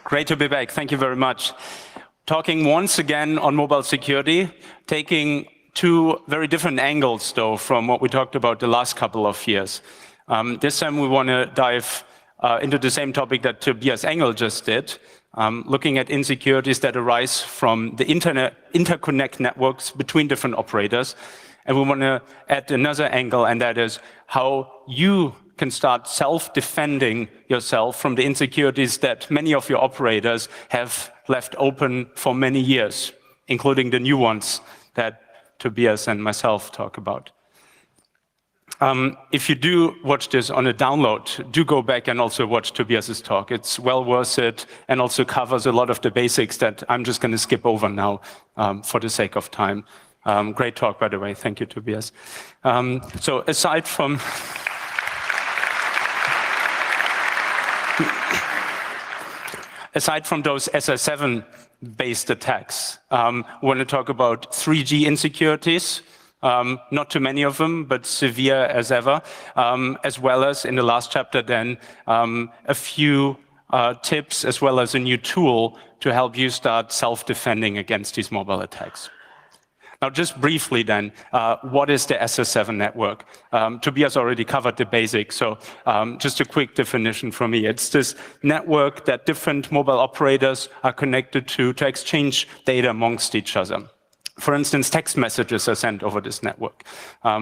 Great to be back. Thank you very much. Talking once again on mobile security, taking two very different angles, though, from what we talked about the last couple of years. This time we want to dive into the same topic that Tobias Engel just did, looking at insecurities that arise from the interconnect networks between different operators. And we want to add another angle, and that is how you can start self-defending yourself from the insecurities that many of your operators have left open for many years, including the new ones that Tobias and myself talk about. If you do watch this on a download, do go back and also watch Tobias's talk. It's well worth it and also covers a lot of the basics that I'm just going to skip over now for the sake of time. Great talk, by the way. Thank you, Tobias. So aside from those SS7-based attacks, we want to talk about 3G insecurities, not too many of them, but severe as ever, as well as in the last chapter then, a few tips as well as a new tool to help you start self-defending against these mobile attacks. Now, just briefly then, what is the SS7 network? Tobias already covered the basics, so just a quick definition from me. It's this network that different mobile operators are connected to exchange data amongst each other. For instance, text messages are sent over this network.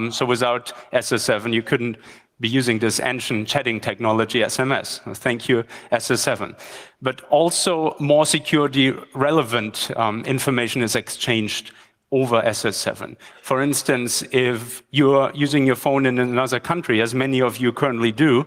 So without SS7, you couldn't be using this ancient chatting technology, SMS. Thank you, SS7. But also more security relevant information is exchanged over SS7. For instance, if you're using your phone in another country, as many of you currently do,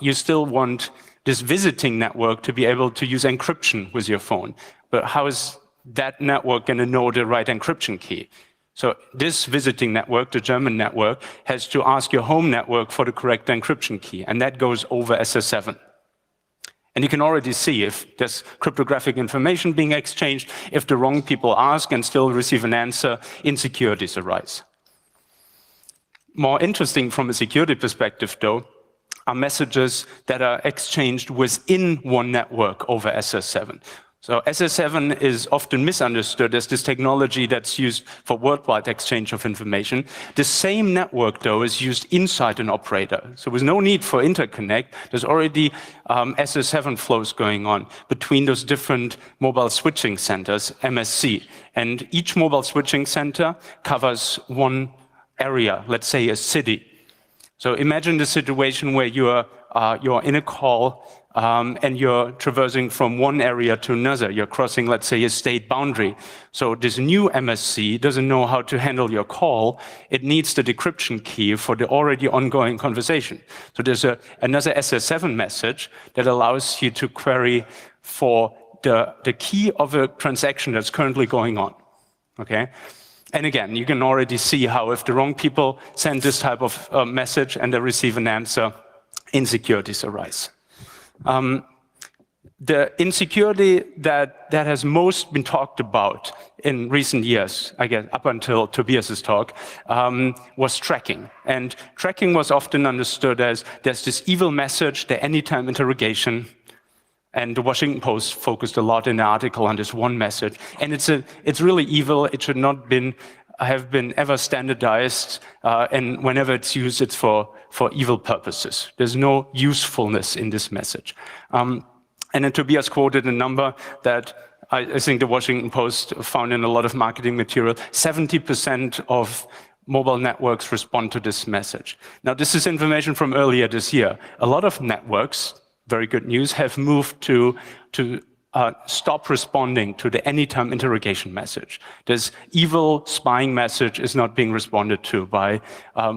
you still want this visiting network to be able to use encryption with your phone. But how is that network going to know the right encryption key? So this visiting network, the German network, has to ask your home network for the correct encryption key, and that goes over SS7. And you can already see if there's cryptographic information being exchanged, if the wrong people ask and still receive an answer, insecurities arise. More interesting from a security perspective, though, are messages that are exchanged within one network over SS7. So SS7 is often misunderstood as this technology that's used for worldwide exchange of information. The same network, though, is used inside an operator. So with no need for interconnect, there's already SS7 flows going on between those different mobile switching centers, MSC. And each mobile switching center covers one area, let's say a city. So imagine the situation where you're in a call and you're traversing from one area to another. You're crossing, let's say, a state boundary. So this new MSC doesn't know how to handle your call. It needs the decryption key for the already ongoing conversation. So there's another SS7 message that allows you to query for the key of a transaction that's currently going on. Okay? And again, you can already see how if the wrong people send this type of message and they receive an answer, insecurities arise. The insecurity that has most been talked about in recent years, I guess up until Tobias's talk, was tracking. And tracking was often understood as there's this evil message, the anytime interrogation. And the Washington Post focused a lot in the article on this one message. And it's really evil. It should not have been ever standardized. And whenever it's used, it's for evil purposes. There's no usefulness in this message. And then Tobias quoted a number that I think the Washington Post found in a lot of marketing material. 70% of mobile networks respond to this message. Now, this is information from earlier this year. A lot of networks, very good news, have moved to stop responding to the anytime interrogation message. This evil spying message is not being responded to by,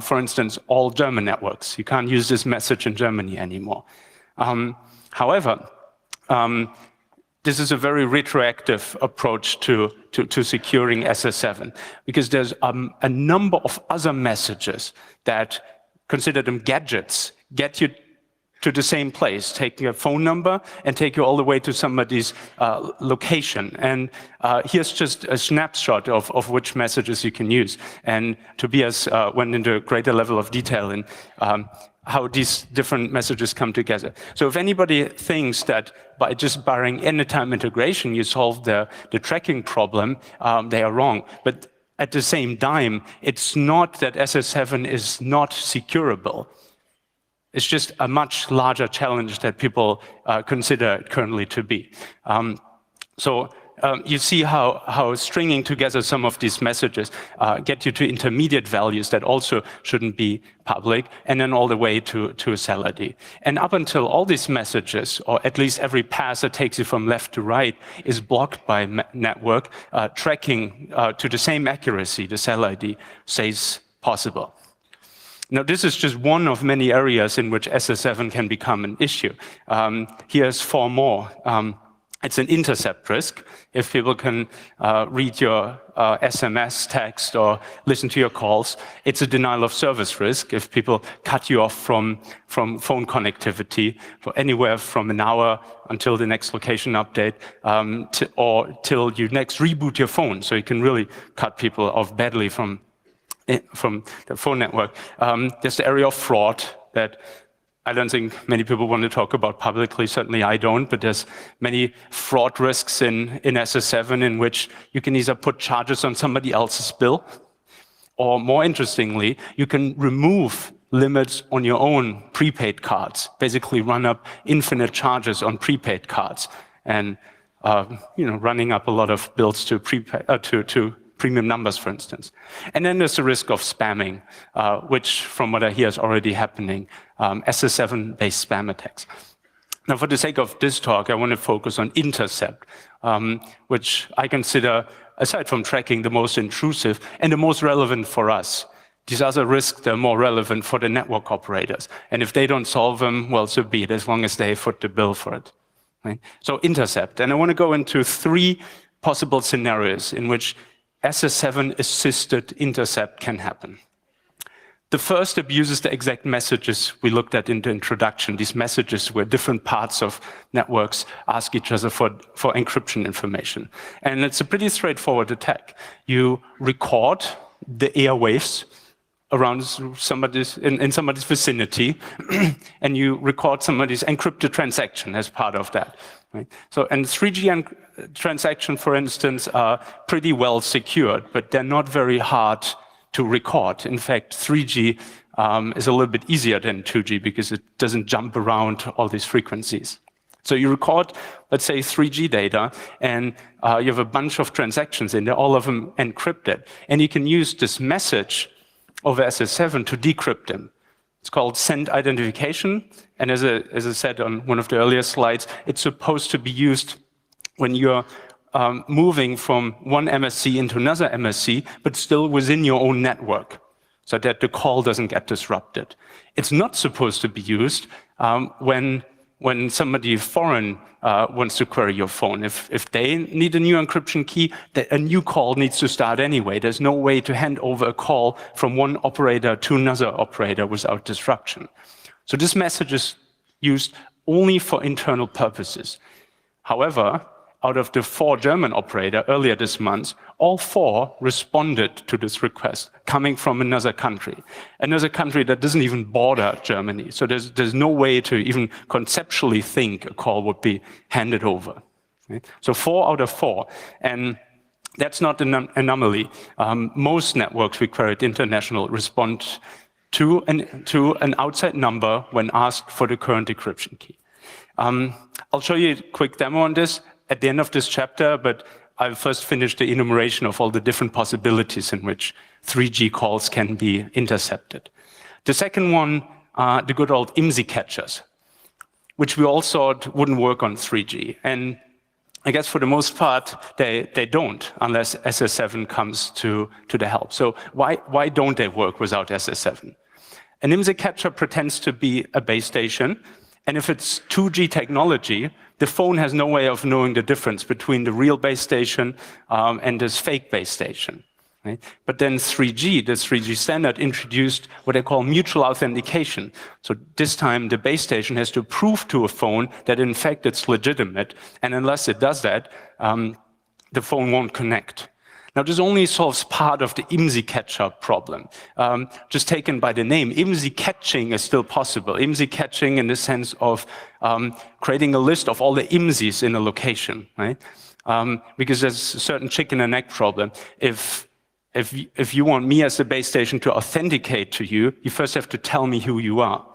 for instance, all German networks. You can't use this message in Germany anymore. However, this is a very retroactive approach to securing SS7, because there's a number of other messages that, consider them gadgets, get you to the same place, take your phone number and take you all the way to somebody's location. And here's just a snapshot of which messages you can use. And Tobias went into a greater level of detail in how these different messages come together. So if anybody thinks that by just barring anytime integration you solve the tracking problem, they are wrong. But at the same time, it's not that SS7 is not securable. It's just a much larger challenge that people consider it currently to be. You see how stringing together some of these messages get you to intermediate values that also shouldn't be public, and then all the way to CELID. And up until all these messages, or at least every pass that takes you from left to right, is blocked by network, tracking to the same accuracy the CELID says possible. Now, this is just one of many areas in which SS7 can become an issue. Here's 4 more. It's an intercept risk. If people can read your SMS, text, or listen to your calls, it's a denial of service risk. If people cut you off from phone connectivity for anywhere from an hour until the next location update, or till you next reboot your phone, so you can really cut people off badly from the phone network. There's the area of fraud that I don't think many people want to talk about publicly. Certainly I don't, but there's many fraud risks in SS7 in which you can either put charges on somebody else's bill, or more interestingly, you can remove limits on your own prepaid cards, basically run up infinite charges on prepaid cards, and running up a lot of bills to premium numbers, for instance. And then there's the risk of spamming, which, from what I hear, is already happening, SS7-based spam attacks. Now, for the sake of this talk, I want to focus on intercept, which I consider, aside from tracking, the most intrusive and the most relevant for us. These other risks, they're more relevant for the network operators. And if they don't solve them, well, so be it, as long as they foot the bill for it. Right? So intercept. And I want to go into 3 possible scenarios in which SS7-assisted intercept can happen. The first abuses the exact messages we looked at in the introduction, these messages where different parts of networks ask each other for encryption information. And it's a pretty straightforward attack. You record the airwaves around somebody's, in somebody's vicinity, and you record somebody's encrypted transaction as part of that. Right? So, and 3G transactions, for instance, are pretty well secured, but they're not very hard to record. In fact, 3G is a little bit easier than 2G because it doesn't jump around all these frequencies. So you record, let's say, 3G data, and you have a bunch of transactions in there, all of them encrypted. And you can use this message over SS7 to decrypt them. It's called send identification. And as I said on one of the earlier slides, it's supposed to be used when you're moving from one MSC into another MSC, but still within your own network, so that the call doesn't get disrupted. It's not supposed to be used when somebody foreign wants to query your phone. If they need a new encryption key, a new call needs to start anyway. There's no way to hand over a call from one operator to another operator without disruption. So this message is used only for internal purposes. However, out of the 4 German operators earlier this month, all 4 responded to this request coming from another country that doesn't even border Germany. So there's no way to even conceptually think a call would be handed over. Right? So 4 out of 4. And that's not an anomaly. Most networks we queried international respond to an outside number when asked for the current decryption key. I'll show you a quick demo on this at the end of this chapter, but I'll first finish the enumeration of all the different possibilities in which 3G calls can be intercepted. The second one, the good old IMSI catchers, which we all thought wouldn't work on 3G. And I guess for the most part, they don't, unless SS7 comes to the help. So why don't they work without SS7? An IMSI catcher pretends to be a base station, and if it's 2G technology, the phone has no way of knowing the difference between the real base station and this fake base station. Right? But then 3G, the 3G standard, introduced what they call mutual authentication. So this time the base station has to prove to a phone that in fact it's legitimate, and unless it does that, the phone won't connect. Now, this only solves part of the IMSI catcher problem. Just taken by the name, IMSI catching is still possible. IMSI catching in the sense of creating a list of all the IMSIs in a location, right? Because there's a certain chicken and egg problem. If you want me as the base station to authenticate to you, you first have to tell me who you are.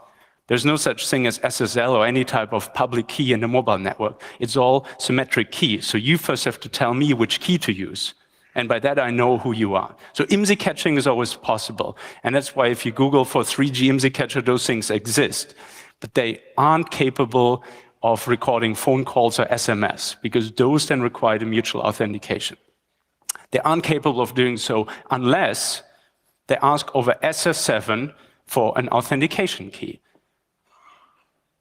There's no such thing as SSL or any type of public key in the mobile network. It's all symmetric key. So you first have to tell me which key to use. And by that, I know who you are. So IMSI catching is always possible. And that's why if you Google for 3G IMSI catcher, those things exist. But they aren't capable of recording phone calls or SMS, because those then require the mutual authentication. They aren't capable of doing so unless they ask over SS7 for an authentication key.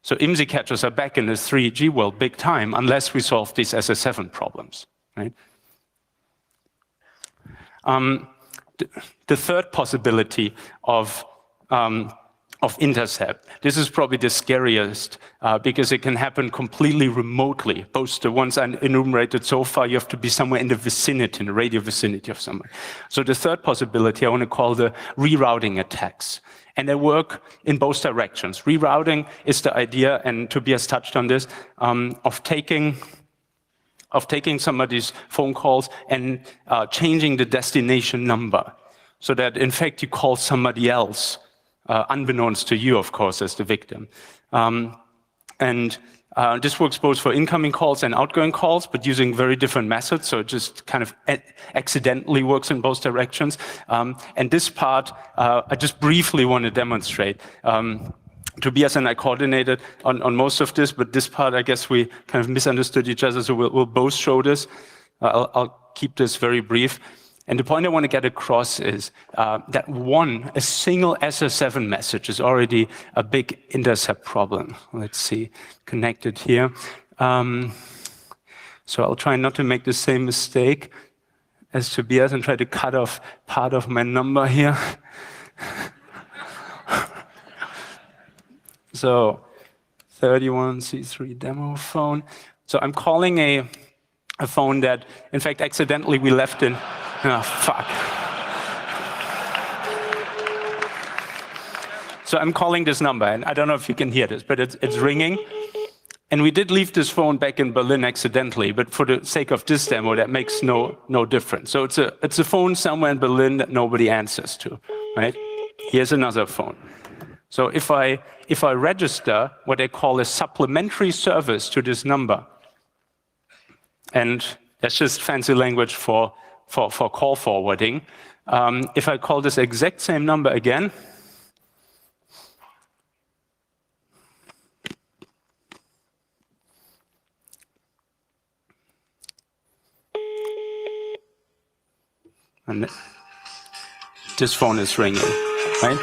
So IMSI catchers are back in the 3G world big time, unless we solve these SS7 problems, right? The third possibility of intercept, this is probably the scariest because it can happen completely remotely. Both the ones I enumerated so far, you have to be somewhere in the vicinity, in the radio vicinity of somewhere. So the third possibility I want to call the rerouting attacks. And they work in both directions. Rerouting is the idea, and Tobias touched on this, of taking somebody's phone calls and changing the destination number so that, in fact, you call somebody else, unbeknownst to you, of course, as the victim. This works both for incoming calls and outgoing calls, but using very different methods, so it just kind of accidentally works in both directions. And this part, I just briefly want to demonstrate. Tobias and I coordinated on most of this, but this part, I guess we kind of misunderstood each other, so we'll both show this. I'll keep this very brief. And the point I want to get across is that a single SS7 message is already a big intercept problem. Let's see, connected here. So I'll try not to make the same mistake as Tobias and try to cut off part of my number here. So 31C3 demo phone. So I'm calling a phone that, in fact, accidentally we left in. Oh, fuck. So I'm calling this number, and I don't know if you can hear this, but it's ringing. And we did leave this phone back in Berlin accidentally, but for the sake of this demo, that makes no difference. So it's a phone somewhere in Berlin that nobody answers to, right? Here's another phone. So if I register what they call a supplementary service to this number, and that's just fancy language for call forwarding, if I call this exact same number again, and this phone is ringing, right?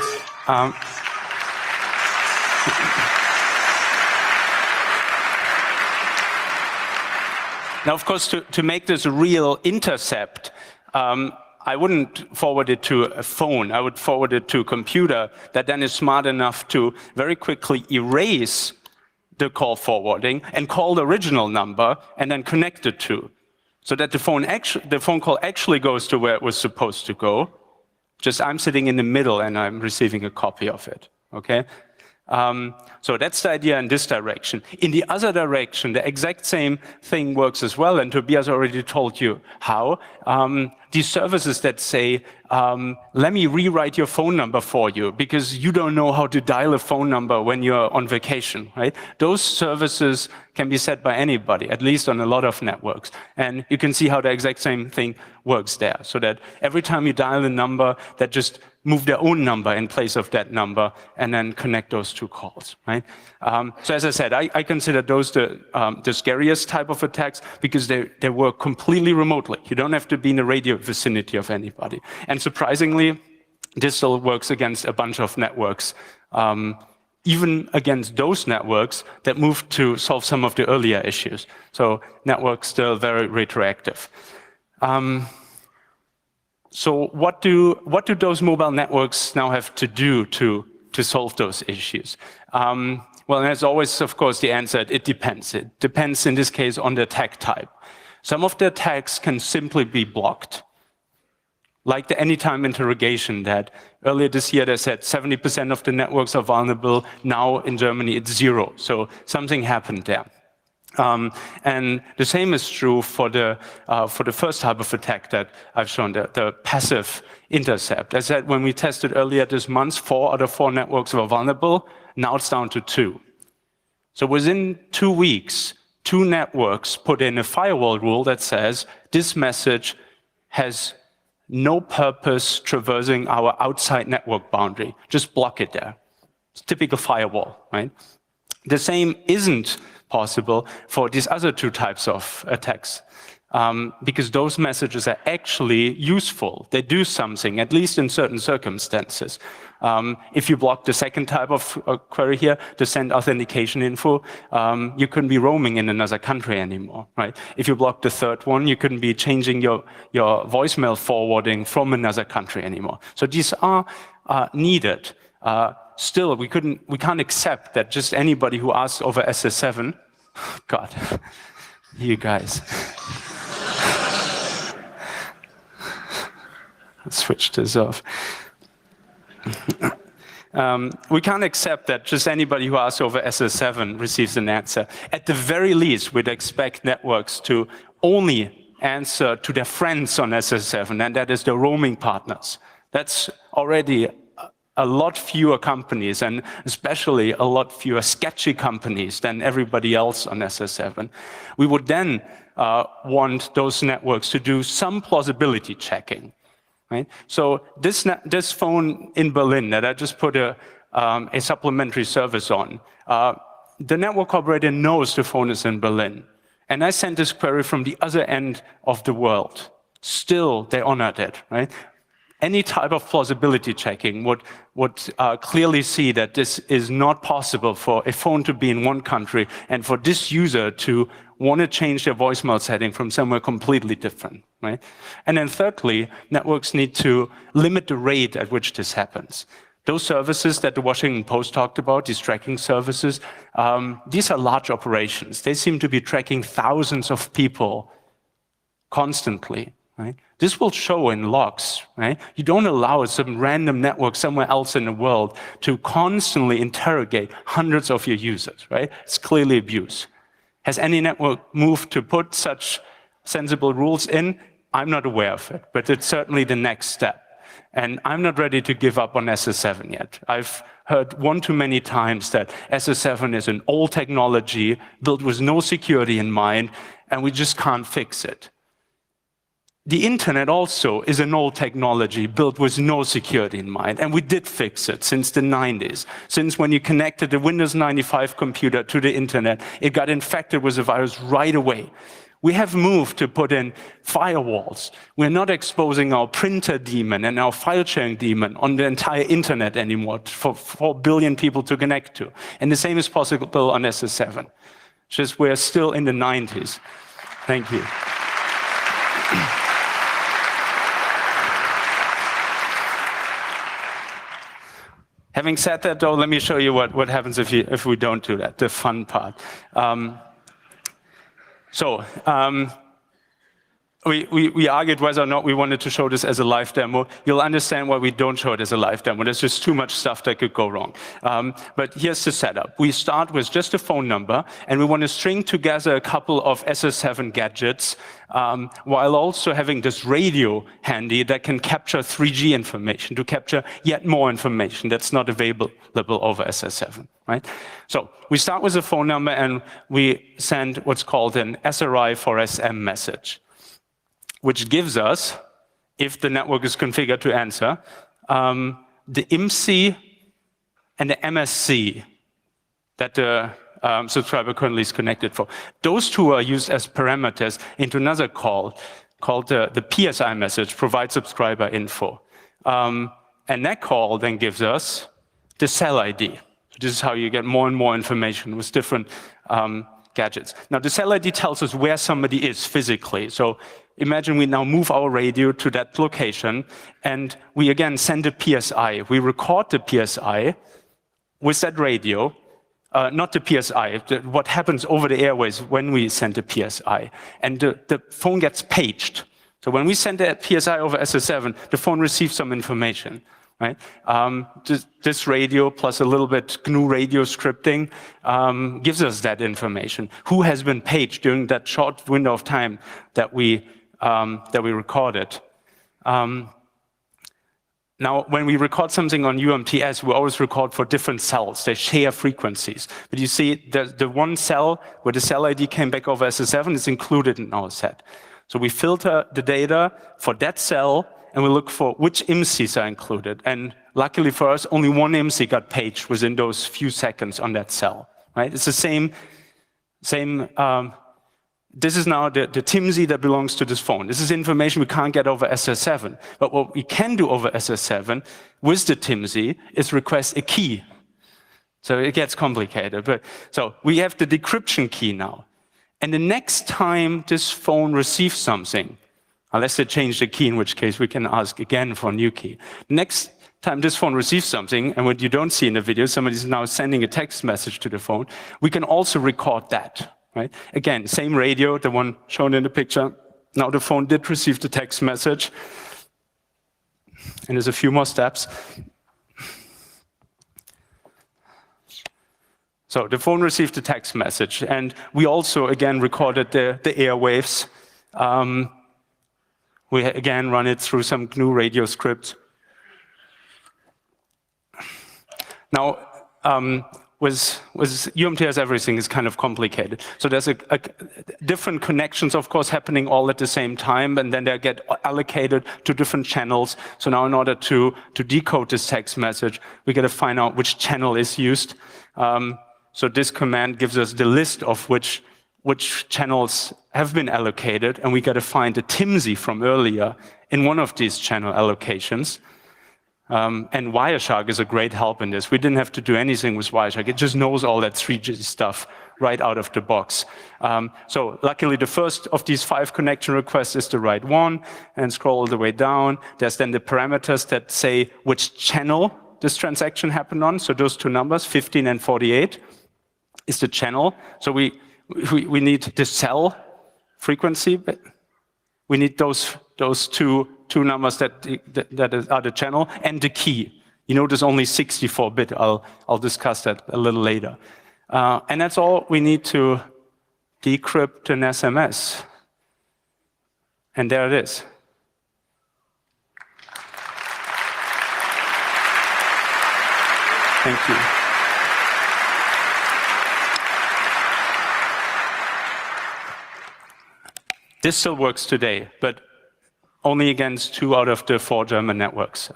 Now, of course, to make this a real intercept, I wouldn't forward it to a phone. I would forward it to a computer that then is smart enough to very quickly erase the call forwarding and call the original number and then connect it to, so that the phone call actually goes to where it was supposed to go. Just I'm sitting in the middle and I'm receiving a copy of it, okay? So that's the idea in this direction. In the other direction, the exact same thing works as well, and Tobias already told you how. These services that say, let me rewrite your phone number for you because you don't know how to dial a phone number when you're on vacation, right? Those services can be set by anybody, at least on a lot of networks. And you can see how the exact same thing works there, so that every time you dial a number, that just move their own number in place of that number and then connect those two calls, right? So as I said, I consider those the scariest type of attacks because they work completely remotely. You don't have to be in the radio vicinity of anybody. And surprisingly, this still works against a bunch of networks, even against those networks that moved to solve some of the earlier issues. So networks still very retroactive. So what do those mobile networks now have to do to solve those issues? Well, as always, of course, the answer, it depends. It depends, in this case, on the attack type. Some of the attacks can simply be blocked. Like the anytime interrogation that earlier this year they said 70% of the networks are vulnerable. Now in Germany it's 0. So something happened there. And the same is true for the first type of attack that I've shown, the passive intercept. As I said, when we tested earlier this month, 4 out of 4 networks were vulnerable. Now it's down to 2. So within 2 weeks, 2 networks put in a firewall rule that says this message has no purpose traversing our outside network boundary. Just block it there. It's typical firewall, right? The same isn't possible for these other 2 types of attacks, because those messages are actually useful. They do something, at least in certain circumstances. If you block the second type of query here, to send authentication info, you couldn't be roaming in another country anymore, right? If you block the third one, you couldn't be changing your voicemail forwarding from another country anymore. So these are needed. Still, we can't accept that just anybody who asks over SS7, God, you guys. Let's switch this off. We can't accept that just anybody who asks over SS7 receives an answer. At the very least, we'd expect networks to only answer to their friends on SS7, and that is their roaming partners. That's already a lot fewer companies, and especially a lot fewer sketchy companies than everybody else on SS7. We would then want those networks to do some plausibility checking. Right? So this phone in Berlin that I just put a supplementary service on, the network operator knows the phone is in Berlin. And I sent this query from the other end of the world. Still, they honored it. Right? Any type of plausibility checking would clearly see that this is not possible for a phone to be in one country and for this user to want to change their voicemail setting from somewhere completely different, right? And then thirdly, networks need to limit the rate at which this happens. Those services that the Washington Post talked about, these tracking services, these are large operations. They seem to be tracking thousands of people constantly, right? This will show in logs, right? You don't allow some random network somewhere else in the world to constantly interrogate hundreds of your users, right? It's clearly abuse. Has any network moved to put such sensible rules in? I'm not aware of it, but it's certainly the next step. And I'm not ready to give up on SS7 yet. I've heard one too many times that SS7 is an old technology built with no security in mind, and we just can't fix it. The internet also is an old technology built with no security in mind, and we did fix it since the 90s. Since when you connected the Windows 95 computer to the internet, it got infected with a virus right away. We have moved to put in firewalls. We're not exposing our printer demon and our file sharing demon on the entire internet anymore for 4 billion people to connect to. And the same is possible on SS7. Just we're still in the 90s. Thank you. Having said that, though, let me show you what happens if we don't do that, the fun part. We argued whether or not we wanted to show this as a live demo. You'll understand why we don't show it as a live demo. There's just too much stuff that could go wrong. But here's the setup. We start with just a phone number, and we want to string together a couple of SS7 gadgets, while also having this radio handy that can capture 3G information, to capture yet more information that's not available over SS7. Right? So we start with a phone number, and we send what's called an SRI for SM message, which gives us, if the network is configured to answer, the IMSI and the MSC that the subscriber currently is connected for. Those two are used as parameters into another call called the PSI message, provide subscriber info. And that call then gives us the cell ID. This is how you get more and more information with different gadgets. Now, the cell ID tells us where somebody is physically. So imagine we now move our radio to that location, and we again send a PSI. We record the PSI with that radio, not the PSI, what happens over the airways when we send a PSI. And the phone gets paged. So when we send a PSI over SS7, the phone receives some information, right? This radio plus a little bit GNU radio scripting gives us that information. Who has been paged during that short window of time that we recorded? Now, when we record something on UMTS, we always record for different cells. They share frequencies. But you see, the one cell where the cell ID came back over SS7 is included in our set. So we filter the data for that cell, and we look for which IMSIs are included. And luckily for us, only one IMSI got paged within those few seconds on that cell. Right? It's the same. This is now the TIMSI that belongs to this phone. This is information we can't get over SS7. But what we can do over SS7 with the TIMSI is request a key. So it gets complicated. So we have the decryption key now. And the next time this phone receives something, unless they change the key, in which case we can ask again for a new key. Next time this phone receives something, and what you don't see in the video, somebody's now sending a text message to the phone, we can also record that. Right? Again, same radio, the one shown in the picture. Now the phone did receive the text message. And there's a few more steps. So the phone received the text message. And we also, again, recorded the airwaves. We, again, run it through some GNU radio script. Now, with UMTS, everything is kind of complicated. So there's different connections, of course, happening all at the same time, and then they get allocated to different channels. So now in order to decode this text message, we got to find out which channel is used. So this command gives us the list of which channels have been allocated, and we got to find the TIMSI from earlier in one of these channel allocations. And Wireshark is a great help in this. We didn't have to do anything with Wireshark. It just knows all that 3G stuff right out of the box. So luckily, the first of these 5 connection requests is the right one, and scroll all the way down. There's then the parameters that say which channel this transaction happened on. So those two numbers, 15 and 48, is the channel. So we need the cell frequency. But we need those two numbers that are the channel, and the key. You know, there's only 64-bit. I'll discuss that a little later. And that's all we need to decrypt an SMS. And there it is. Thank you. This still works today, but only against 2 out of the 4 German networks.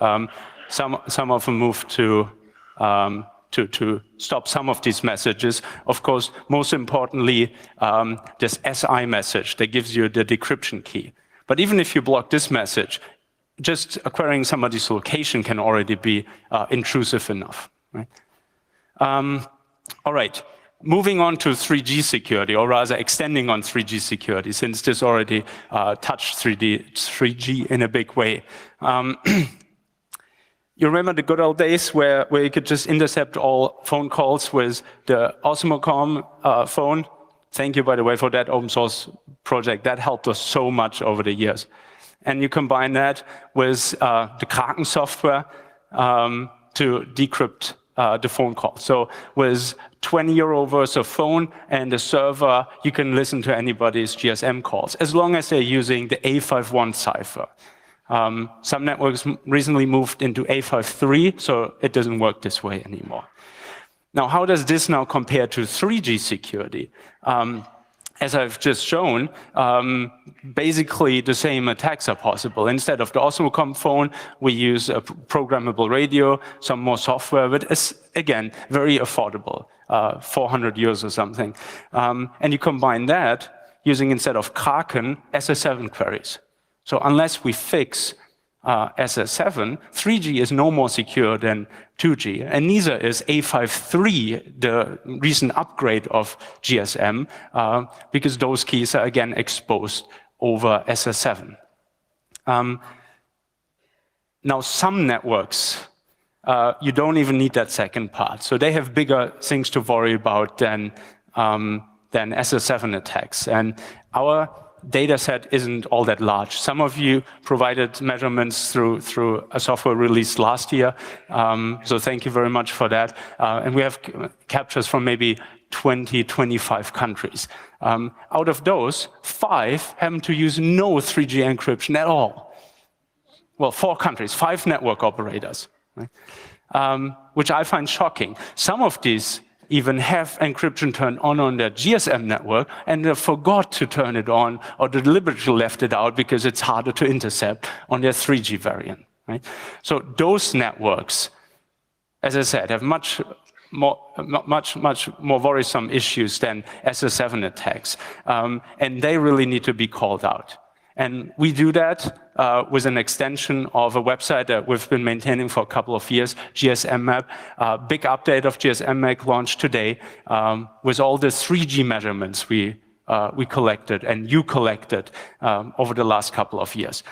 Some of them moved to stop some of these messages. Of course, most importantly, this SI message that gives you the decryption key. But even if you block this message, just acquiring somebody's location can already be intrusive enough. Right? All right. Moving on to 3G security, or rather extending on 3G security, since this already touched 3G in a big way. You remember the good old days where you could just intercept all phone calls with the Osmocom phone? Thank you, by the way, for that open source project. That helped us so much over the years. And you combine that with the Kraken software to decrypt the phone call. So with 20 euro worth of phone and a server, you can listen to anybody's GSM calls, as long as they're using the A51 cipher. Some networks recently moved into A53, so it doesn't work this way anymore. Now, how does this now compare to 3G security? As I've just shown, basically the same attacks are possible. Instead of the Osmocom phone, we use a programmable radio, some more software, but it's, again, very affordable, 400 euros or something. And you combine that using, instead of Kraken, SS7 queries. So unless we fix SS7, 3G is no more secure than 2G, and neither is A53, the recent upgrade of GSM, because those keys are again exposed over SS7. Now, some networks, you don't even need that second part, so they have bigger things to worry about than SS7 attacks. And our data set isn't all that large. Some of you provided measurements through a software released last year, so thank you very much for that. And we have captures from maybe 20, 25 countries. Out of those, 5 happen to use no 3G encryption at all. Well, 4 countries, 5 network operators, right? Which I find shocking. Some of these even have encryption turned on their GSM network, and they forgot to turn it on or deliberately left it out because it's harder to intercept on their 3G variant. Right? So those networks, as I said, have much more worrisome issues than SS7 attacks, and they really need to be called out. And we do that with an extension of a website that we've been maintaining for a couple of years, GSM Map. Big update of GSM Map launched today with all the 3G measurements we collected and you collected over the last couple of years.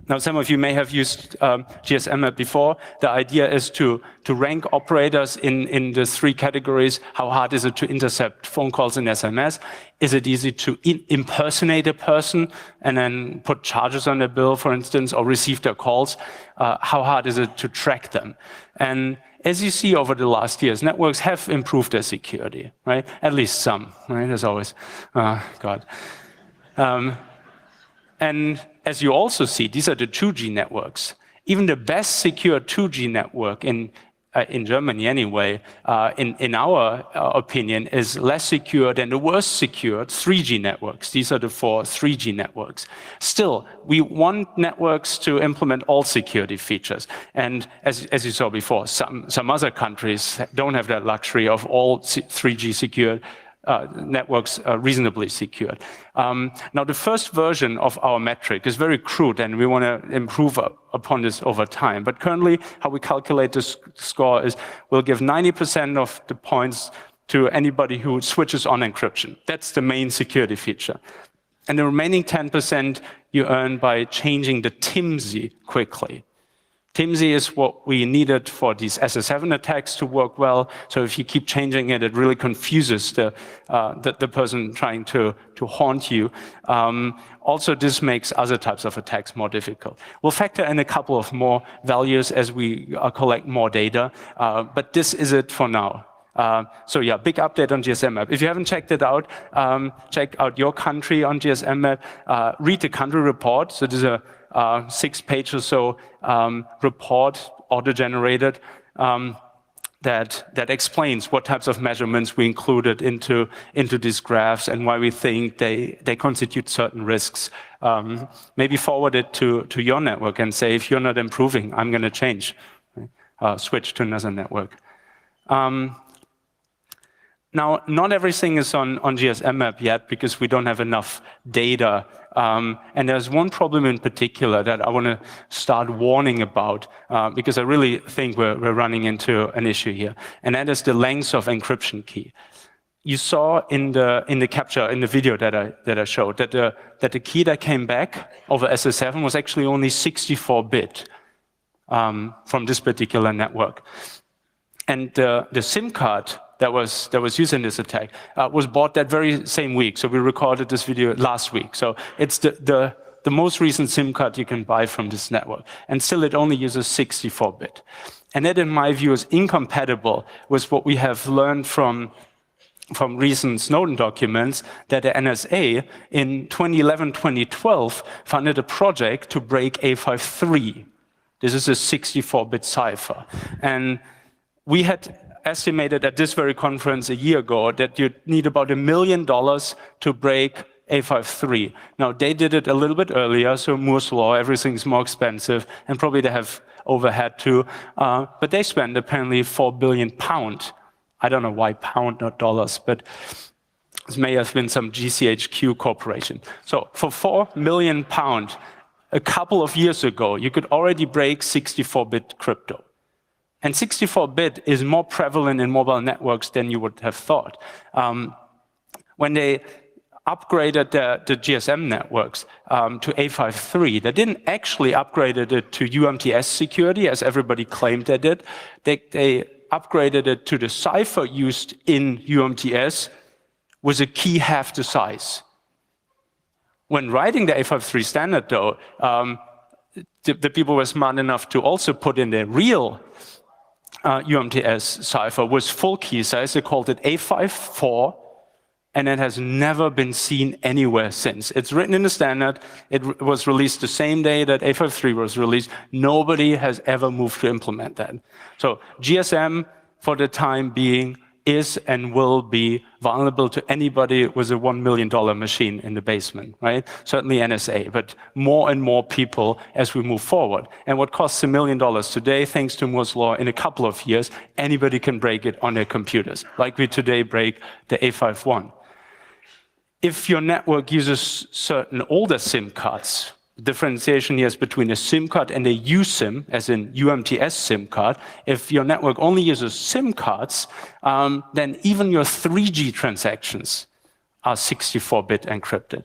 Now, some of you may have used GSM Map before. The idea is to rank operators in the 3 categories. How hard is it to intercept phone calls and SMS? Is it easy to impersonate a person and then put charges on their bill, for instance, or receive their calls? How hard is it to track them? And as you see over the last years, networks have improved their security, right? At least some, right? As always, God. And as you also see, these are the 2G networks. Even the best secure 2G network in Germany anyway, in our opinion, is less secure than the worst secured 3G networks. These are the 4 3G networks. Still, we want networks to implement all security features. And as you saw before, some other countries don't have that luxury of all 3G secured networks reasonably secured. Now, the first version of our metric is very crude, and we want to improve upon this over time. But currently, how we calculate this score is we'll give 90% of the points to anybody who switches on encryption. That's the main security feature. And the remaining 10% you earn by changing the TIMSI quickly. TIMSI is what we needed for these SS7 attacks to work well. So if you keep changing it, it really confuses the person trying to haunt you. Also, this makes other types of attacks more difficult. We'll factor in a couple of more values as we collect more data, but this is it for now. So yeah, big update on GSM Map. If you haven't checked it out, check out your country on GSM Map. Read the country report. So there's a 6-page or so report, auto-generated, that explains what types of measurements we included into these graphs and why we think they constitute certain risks. Maybe forward it to your network and say, if you're not improving, I'm going to change, switch to another network. Now, not everything is on GSM Map yet because we don't have enough data. And there's one problem in particular that I want to start warning about because I really think we're running into an issue here. And that is the length of encryption key. You saw in the capture, in the video that I showed, that the key that came back over SS7 was actually only 64-bit from this particular network. And the SIM card that was used in this attack was bought that very same week. So we recorded this video last week. So it's the most recent SIM card you can buy from this network. And still it only uses 64-bit. And that, in my view, is incompatible with what we have learned from recent Snowden documents, that the NSA in 2011, 2012 funded a project to break A53. This is a 64-bit cipher. And we had estimated at this very conference a year ago that you'd need about $1 million to break A53. Now, they did it a little bit earlier, so Moore's Law, everything's more expensive, and probably they have overhead too. But they spent apparently £4 billion. I don't know why pound, not dollars, but this may have been some GCHQ corporation. So for £4 million, a couple of years ago, you could already break 64-bit crypto. And 64-bit is more prevalent in mobile networks than you would have thought. When they upgraded the GSM networks to A53, they didn't actually upgrade it to UMTS security, as everybody claimed they did. They upgraded it to the cipher used in UMTS with a key half the size. When writing the 853 standard, though, the people were smart enough to also put in the real UMTS cipher with full key size. They called it 854, and it has never been seen anywhere since. It's written in the standard. It was released the same day that 853 was released. Nobody has ever moved to implement that. So GSM, for the time being, is and will be vulnerable to anybody with a $1 million machine in the basement, right? Certainly NSA, but more and more people as we move forward. And what costs $1 million today, thanks to Moore's Law, in a couple of years, anybody can break it on their computers, like we today break the 851. If your network uses certain older SIM cards, differentiation here is between a SIM card and a USIM, as in UMTS SIM card. If your network only uses SIM cards, then even your 3G transactions are 64-bit encrypted.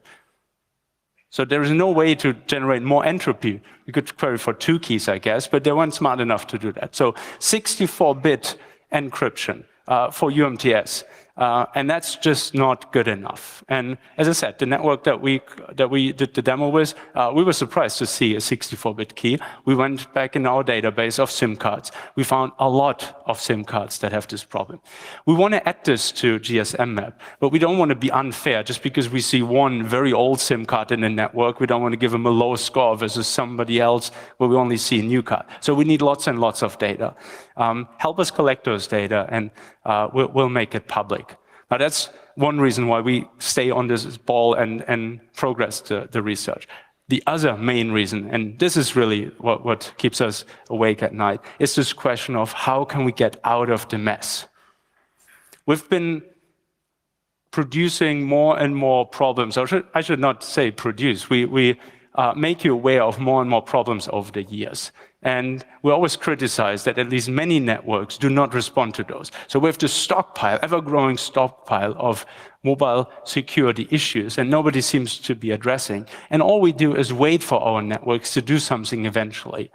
So there is no way to generate more entropy. You could query for 2 keys, I guess, but they weren't smart enough to do that. So 64-bit encryption for UMTS. And that's just not good enough. And as I said, the network that we did the demo with, we were surprised to see a 64-bit key. We went back in our database of SIM cards. We found a lot of SIM cards that have this problem. We want to add this to GSM map, but we don't want to be unfair. Just because we see one very old SIM card in the network, we don't want to give them a low score versus somebody else where we only see a new card. So we need lots and lots of data. Help us collect those data, and we'll make it public. Now, that's one reason why we stay on this ball and progress the research. The other main reason, and this is really what keeps us awake at night, is this question of how can we get out of the mess? We've been producing more and more problems. I should not say produce. We make you aware of more and more problems over the years. And we always criticize that at least many networks do not respond to those. So we have this stockpile, ever-growing stockpile of mobile security issues, and nobody seems to be addressing. And all we do is wait for our networks to do something eventually.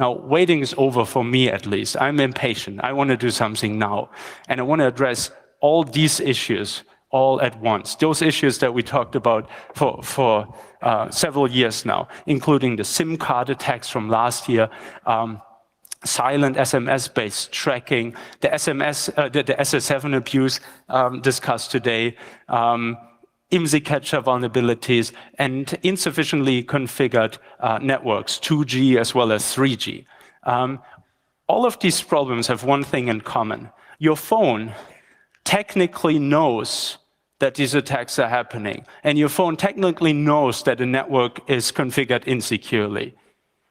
Now, waiting is over for me, at least. I'm impatient. I want to do something now. And I want to address all these issues all at once. Those issues that we talked about for several years now, including the SIM card attacks from last year, silent SMS-based tracking, the SS7 abuse discussed today, IMSI catcher vulnerabilities, and insufficiently configured networks, 2G as well as 3G. All of these problems have one thing in common. Your phone technically knows that these attacks are happening, and your phone technically knows that the network is configured insecurely.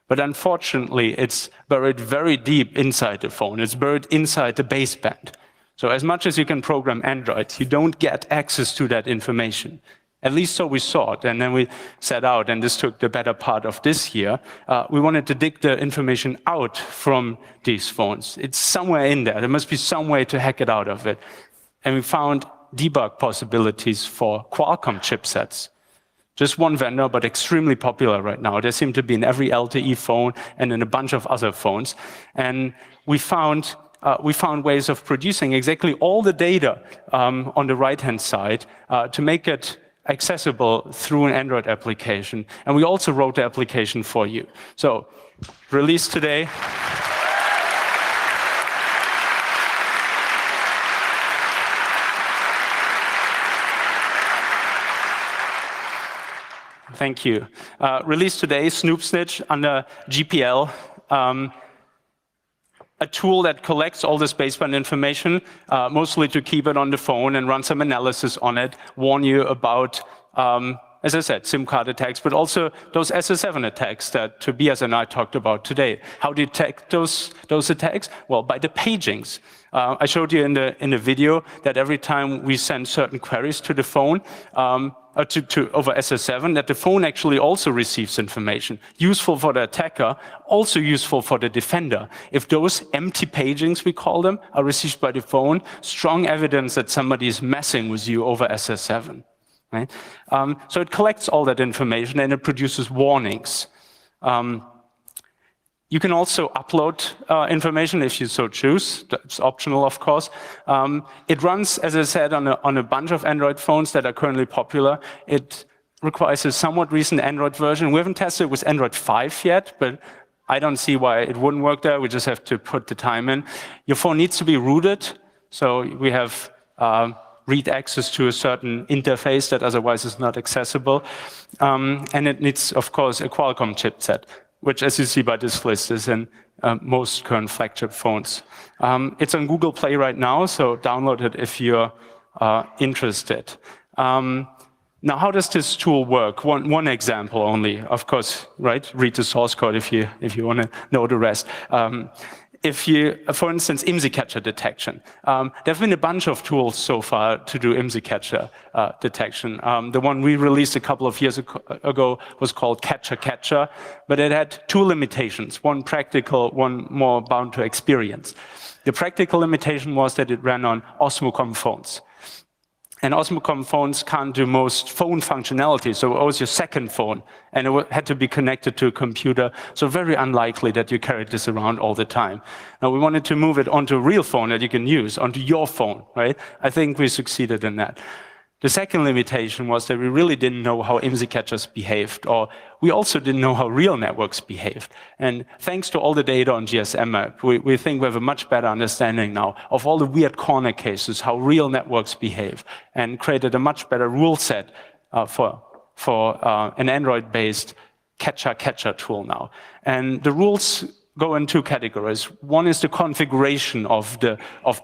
But unfortunately, it's buried very deep inside the phone. It's buried inside the baseband. So as much as you can program Android, you don't get access to that information. At least so we thought, and then we set out, and this took the better part of this year. We wanted to dig the information out from these phones. It's somewhere in there. There must be some way to hack it out of it. And we found debug possibilities for Qualcomm chipsets. Just one vendor, but extremely popular right now. They seem to be in every LTE phone and in a bunch of other phones. And we found ways of producing exactly all the data on the right-hand side to make it accessible through an Android application. And we also wrote the application for you. So, released today. Thank you. Released today, Snoop Snitch under GPL, a tool that collects all this baseband information, mostly to keep it on the phone and run some analysis on it, warn you about, as I said, SIM card attacks, but also those SS7 attacks that Tobias and I talked about today. How to detect those attacks? Well, by the pagings. I showed you in the video that every time we send certain queries to the phone, over SS7, that the phone actually also receives information. Useful for the attacker, also useful for the defender. If those empty pagings, we call them, are received by the phone, strong evidence that somebody is messing with you over SS7. Right? So it collects all that information and it produces warnings. You can also upload information if you so choose. It's optional, of course. It runs, as I said, on a bunch of Android phones that are currently popular. It requires a somewhat recent Android version. We haven't tested it with Android 5 yet, but I don't see why it wouldn't work there. We just have to put the time in. Your phone needs to be rooted, so we have read access to a certain interface that otherwise is not accessible. And it needs, of course, a Qualcomm chipset, which, as you see by this list, is in most current flagship phones. It's on Google Play right now, so download it if you're interested. Now, how does this tool work? One example only, of course, right? Read the source code if you want to know the rest. If you, for instance, IMSI catcher detection. There have been a bunch of tools so far to do IMSI catcher detection. The one we released a couple of years ago was called Catcher, but it had two limitations, one practical, one more bound to experience. The practical limitation was that it ran on Osmocom phones. And Osmocom phones can't do most phone functionality, so it was your second phone, and it had to be connected to a computer, so very unlikely that you carried this around all the time. Now, we wanted to move it onto a real phone that you can use, onto your phone, right? I think we succeeded in that. The second limitation was that we really didn't know how IMSI catchers behaved, or we also didn't know how real networks behaved. And thanks to all the data on GSM map, we think we have a much better understanding now of all the weird corner cases, how real networks behave, and created a much better rule set for an Android-based catcher tool now. And the rules go in two categories. One is the configuration of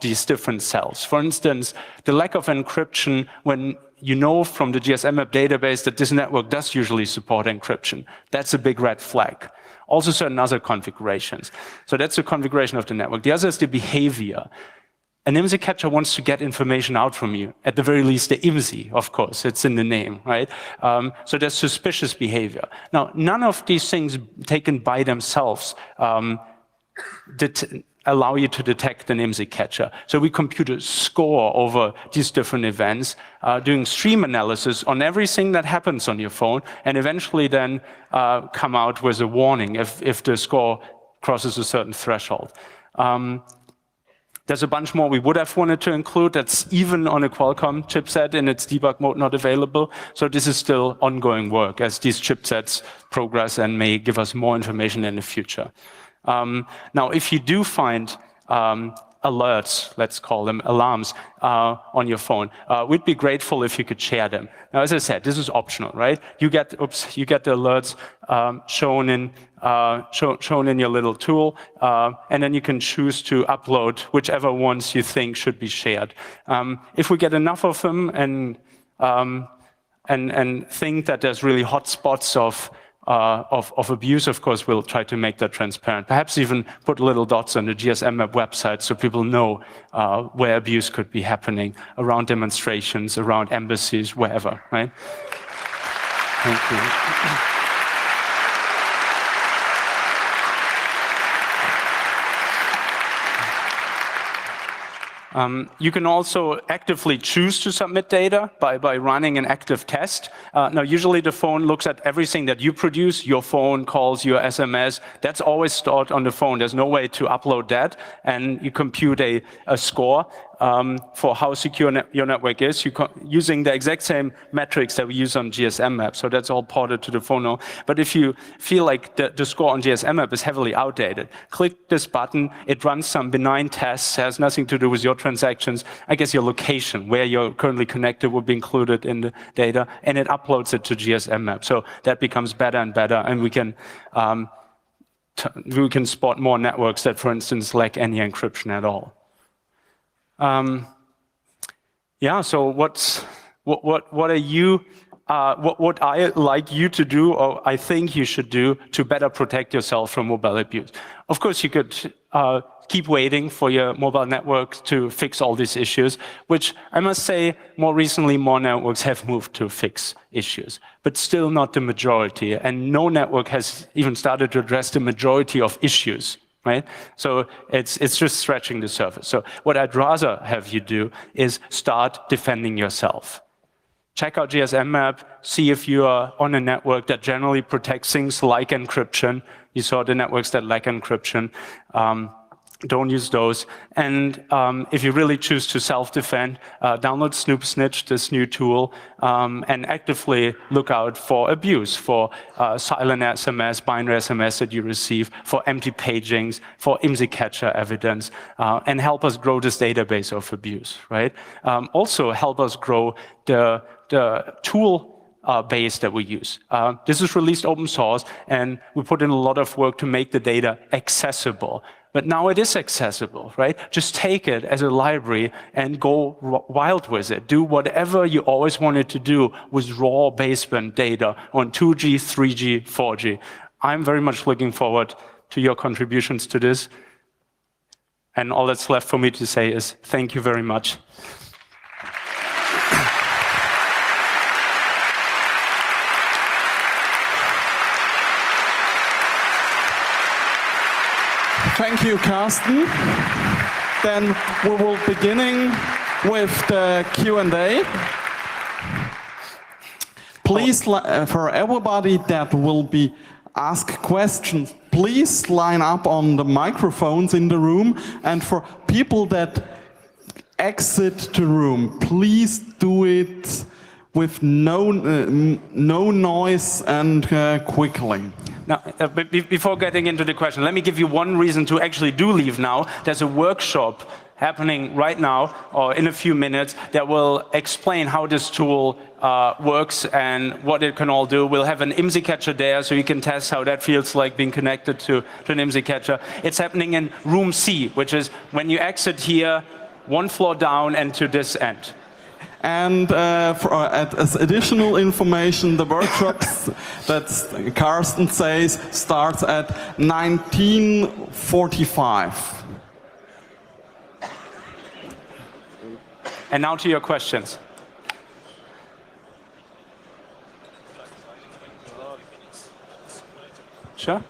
these different cells. For instance, the lack of encryption when you know from the GSM map database that this network does usually support encryption. That's a big red flag. Also certain other configurations. So that's the configuration of the network. The other is the behavior. An IMSI catcher wants to get information out from you. At the very least, the IMSI, of course, it's in the name, right? So there's suspicious behavior. Now, none of these things taken by themselves allow you to detect an IMSI catcher. So we compute a score over these different events, doing stream analysis on everything that happens on your phone, and eventually then come out with a warning if the score crosses a certain threshold. There's a bunch more we would have wanted to include that's even on a Qualcomm chipset in its debug mode not available. So this is still ongoing work as these chipsets progress and may give us more information in the future. Now, if you do find alerts, let's call them alarms, on your phone, we'd be grateful if you could share them. Now, as I said, this is optional, right? You get the alerts shown in your little tool, and then you can choose to upload whichever ones you think should be shared. If we get enough of them and think that there's really hot spots of abuse, of course, we'll try to make that transparent. Perhaps even put little dots on the GSM map website so people know where abuse could be happening around demonstrations, around embassies, wherever, right? Thank you. You can also actively choose to submit data by running an active test. Now, usually the phone looks at everything that you produce, your phone calls, your SMS. That's always stored on the phone. There's no way to upload that. And you compute a score for how secure your network is, using the exact same metrics that we use on GSM map. So that's all ported to the phone now. But if you feel like the score on GSM map is heavily outdated, click this button. It runs some benign tests, has nothing to do with your transactions. I guess your location, where you're currently connected, will be included in the data, and it uploads it to GSM map. So that becomes better and better, and we can spot more networks that, for instance, lack any encryption at all. Yeah. So what are you? What I like you to do, or I think you should do, to better protect yourself from mobile abuse? Of course, you could keep waiting for your mobile network to fix all these issues, which I must say, more recently, more networks have moved to fix issues, but still not the majority. And no network has even started to address the majority of issues. Right? So it's just scratching the surface. So what I'd rather have you do is start defending yourself. Check out GSM map, see if you are on a network that generally protects things like encryption. You saw the networks that lack encryption. don't use those. And if you really choose to self-defend, download Snoop Snitch, this new tool, and actively look out for abuse, for silent SMS, binary SMS that you receive, for empty pagings, for IMSI catcher evidence, and help us grow this database of abuse, right? Also help us grow the tool base that we use. This is released open source, and we put in a lot of work to make the data accessible. But now it is accessible, right? Just take it as a library and go wild with it. Do whatever you always wanted to do with raw baseband data on 2G, 3G, 4G. I'm very much looking forward to your contributions to this. And all that's left for me to say is thank you very much. Thank you, Carsten. Then we will beginning with the Q&A. Please, for everybody that will be ask questions, please line up on the microphones in the room. And for people that exit the room, please do it with no noise and quickly. Now, before getting into the question, let me give you one reason to actually do leave now. There's a workshop happening right now, or in a few minutes, that will explain how this tool works and what it can all do. We'll have an IMSI catcher there, so you can test how that feels like being connected to an IMSI catcher. It's happening in room C, which is when you exit here, one floor down and to this end. And as additional information, the workshops that Carsten says starts at 1945. And now to your questions. Sure.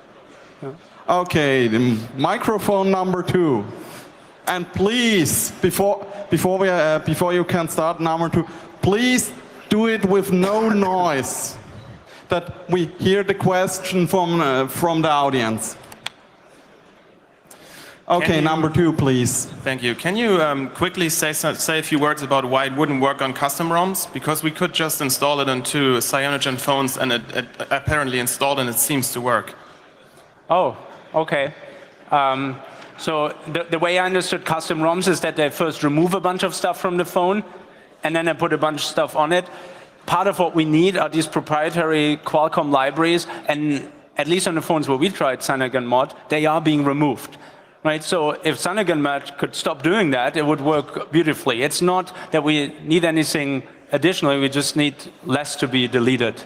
Yeah. Okay, the microphone number 2. And please, before you can start number 2, please do it with no noise, that we hear the question from the audience. Okay, number 2, please. Thank you. Can you quickly say a few words about why it wouldn't work on custom ROMs? Because we could just install it onto cyanogen phones, and it apparently installed, and it seems to work. Oh, okay. So the way I understood custom ROMs is that they first remove a bunch of stuff from the phone, and then they put a bunch of stuff on it. Part of what we need are these proprietary Qualcomm libraries, and at least on the phones where we tried CyanogenMod, they are being removed. Right? So if CyanogenMod could stop doing that, it would work beautifully. It's not that we need anything additionally, we just need less to be deleted.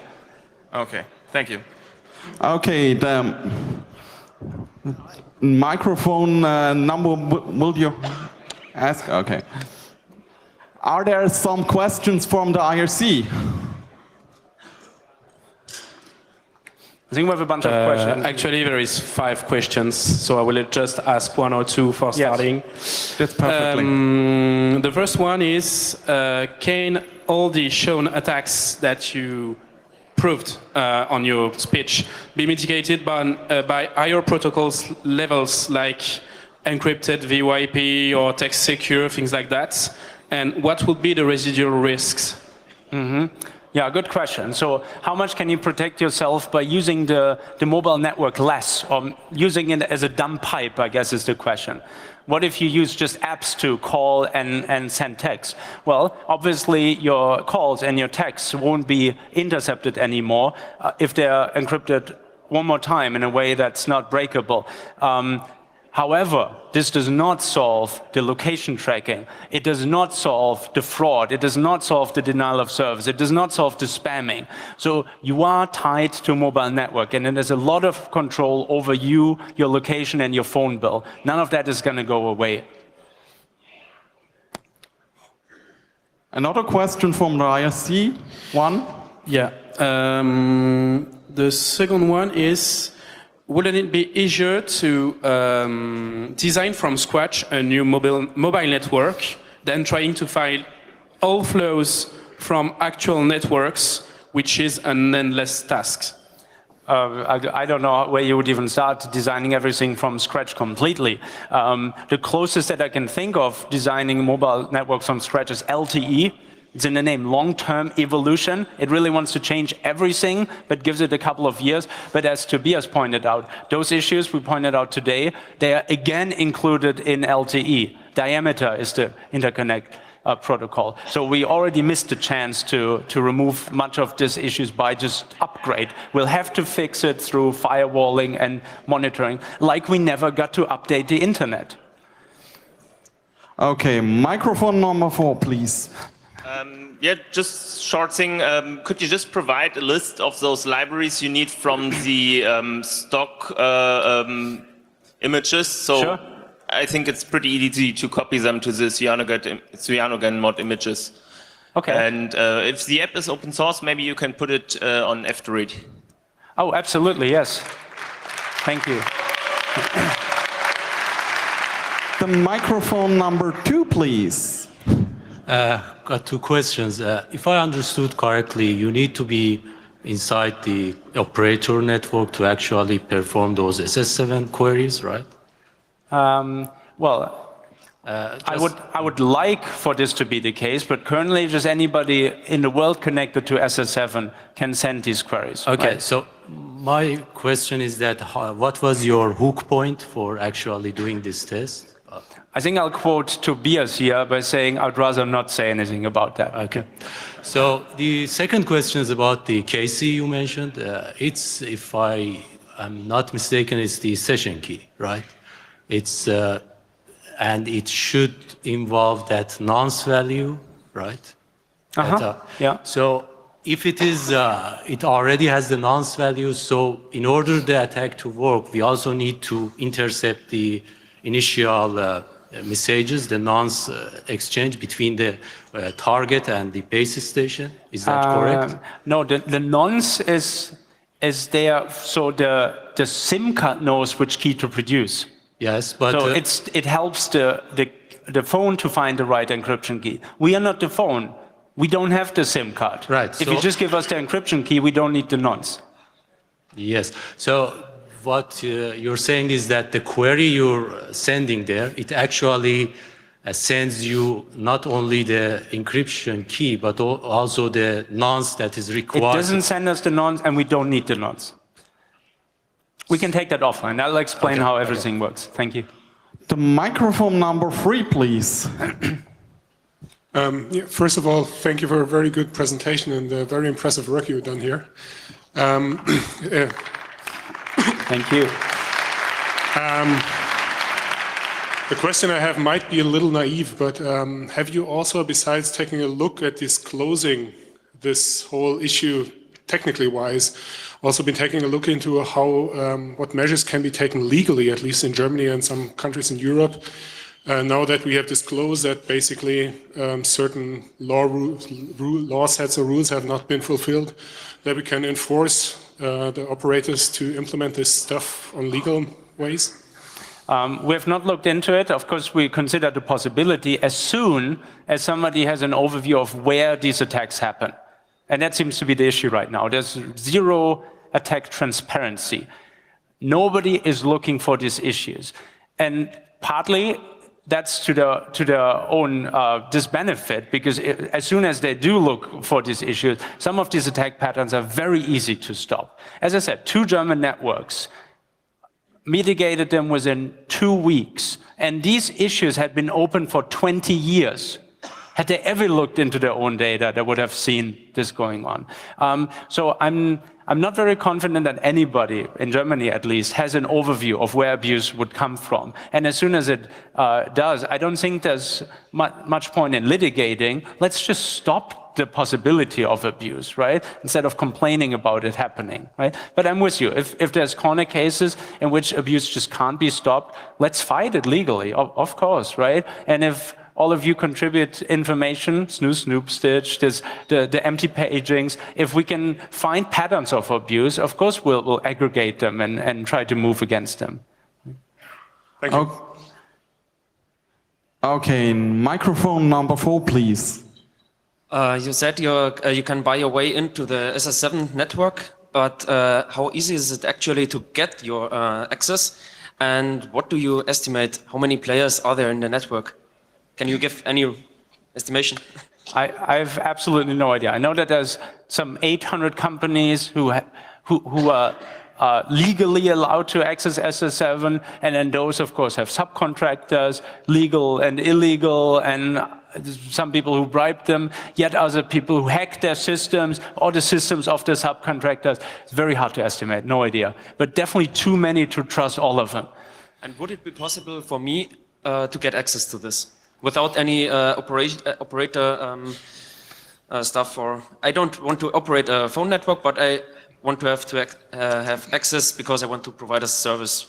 Okay, thank you. Okay, the microphone number, will you ask? Okay. Are there some questions from the IRC? I think we have a bunch of questions. Actually, there is 5 questions, so I will just ask 1 or 2 for starting. Yes. That's perfectly. The first one is, can all the shown attacks that you proved on your speech be mitigated by higher protocols levels like encrypted VoIP or text secure, things like that? And what would be the residual risks? Mm-hmm. Yeah, good question. So how much can you protect yourself by using the mobile network less, or using it as a dumb pipe, I guess is the question. What if you use just apps to call and send text? Well, obviously your calls and your texts won't be intercepted anymore if they're encrypted one more time in a way that's not breakable. However, this does not solve the location tracking. It does not solve the fraud. It does not solve the denial of service. It does not solve the spamming. So you are tied to a mobile network, and there's a lot of control over you, your location, and your phone bill. None of that is going to go away. Another question from the IRC. One? Yeah. The second one is, wouldn't it be easier to design from scratch a new mobile network than trying to find all flows from actual networks, which is an endless task? I don't know where you would even start designing everything from scratch completely. The closest that I can think of designing mobile networks from scratch is LTE. It's in the name, long-term evolution. It really wants to change everything, but gives it a couple of years. But as Tobias pointed out, those issues we pointed out today, they are again included in LTE. Diameter is the interconnect protocol. So we already missed the chance to remove much of these issues by just upgrade. We'll have to fix it through firewalling and monitoring, like we never got to update the internet. Okay, microphone number 4, please. Yeah, just short thing. Could you just provide a list of those libraries you need from the stock images? So Sure. I think it's pretty easy to copy them to the cyanogen mod images. Okay. And if the app is open source, maybe you can put it on F2read. Oh, absolutely, yes. Thank you. The microphone number 2, please. Got 2 questions. If I understood correctly, you need to be inside the operator network to actually perform those SS7 queries, right? Well, I would like for this to be the case, but currently just anybody in the world connected to SS7 can send these queries. Okay, right? so my question is that what was your hook point for actually doing this test? I think I'll quote Tobias here by saying I'd rather not say anything about that. Okay. So the second question is about the KC you mentioned. It's, if I'm not mistaken, it's the session key, right? It's and it should involve that nonce value, right? Yeah. So if it is, it already has the nonce value. So in order the attack to work, we also need to intercept the initial messages, the nonce exchange between the target and the base station. Is that correct? No, the nonce is there, so the SIM card knows which key to produce. Yes, but So it helps the phone to find the right encryption key. We are not the phone. We don't have the SIM card. Right, If so- you just give us the encryption key, we don't need the nonce. yes. So what you're saying is that the query you're sending there, it actually sends you not only the encryption key, but also the nonce that is It required. doesn't send us the nonce, and we don't need the nonce. We can take that offline. I'll explain how everything works. Thank you. The microphone number 3, please. Yeah, first of all, thank you for a very good presentation and the very impressive work you've done here. Thank you. The question I have might be a little naive, but have you also, besides taking a look at disclosing this whole issue technically wise, also been taking a look into how what measures can be taken legally, at least in Germany and some countries in Europe, now that we have disclosed that basically certain law sets or rules have not been fulfilled, that we can enforce the operators to implement this stuff on legal ways? We have not looked into it. Of course, we consider the possibility as soon as somebody has an overview of where these attacks happen. And that seems to be the issue right now. There's zero attack transparency. Nobody is looking for these issues. And partly that's to their own disbenefit, because as soon as they do look for these issues, some of these attack patterns are very easy to stop. As I said, 2 German networks mitigated them within 2 weeks. And these issues had been open for 20 years. Had they ever looked into their own data, they would have seen this going on. So I'm not very confident that anybody, in Germany at least, has an overview of where abuse would come from. And as soon as it does, I don't think there's much point in litigating. Let's just stop the possibility of abuse, right? Instead of complaining about it happening, right? But I'm with you. If there's corner cases in which abuse just can't be stopped, let's fight it legally, of course, right? And if all of you contribute information, snoop, stitch, the empty pagings. If we can find patterns of abuse, of course we'll aggregate them and try to move against them. Thank you. Okay, microphone number 4, please. You said you can buy your way into the SS7 network, but how easy is it actually to get your access? And what do you estimate? How many players are there in the network? Can you give any estimation? I have absolutely no idea. I know that there's some 800 companies who are legally allowed to access SS7, and then those, of course, have subcontractors, legal and illegal, and some people who bribe them, yet other people who hack their systems or the systems of the subcontractors. It's very hard to estimate, no idea. But definitely too many to trust all of them. And would it be possible for me to get access to this without any operator stuff? Or I don't want to operate a phone network, but I want to have access because I want to provide a service,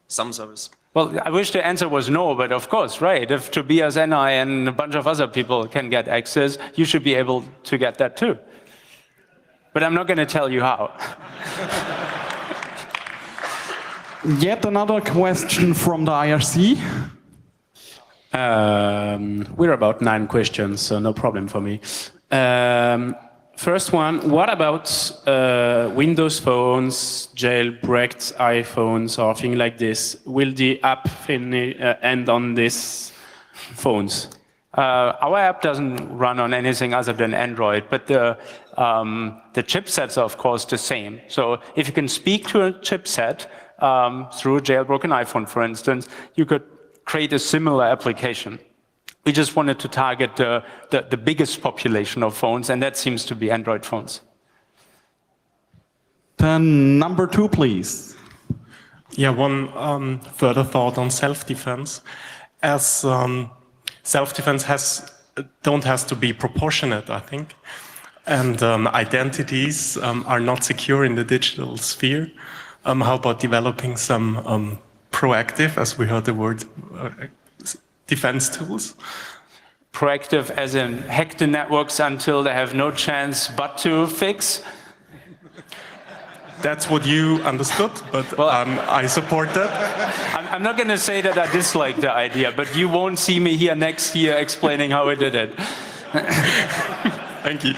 some service. Well, I wish the answer was no, but of course, right. If Tobias and I and a bunch of other people can get access, you should be able to get that too. But I'm not going to tell you how. Yet another question from the IRC. We're about 9 questions, so no problem for me. First one, what about Windows phones, jailbreaked iPhones, or things like this? Will the app end on these phones? Our app doesn't run on anything other than Android, but the chipsets are, of course, the same. So if you can speak to a chipset through a jailbroken iPhone, for instance, you could create a similar application. We just wanted to target the biggest population of phones, and that seems to be Android phones. Then number 2, please. Yeah, one further thought on self-defense. As self-defense has to be proportionate, I think, and identities are not secure in the digital sphere. How about developing some proactive, as we heard the word, defense tools? Proactive as in hack the networks until they have no chance but to fix? That's what you understood, but well, I support that. I'm not going to say that I dislike the idea, but you won't see me here next year explaining how I did it. Thank you.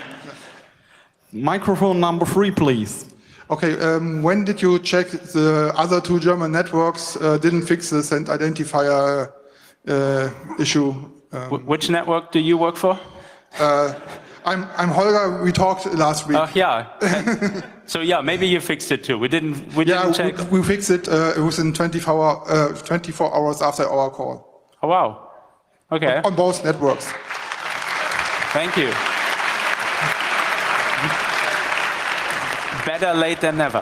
Microphone number 3, please. Okay, when did you check the other 2 German networks didn't fix the send identifier issue? Which network do you work for? I'm Holger. We talked last week. Yeah. So yeah, maybe you fixed it too. We didn't check. We fixed it within 24 hours after our call. Oh wow. Okay. On both networks. Thank you. Better late than never.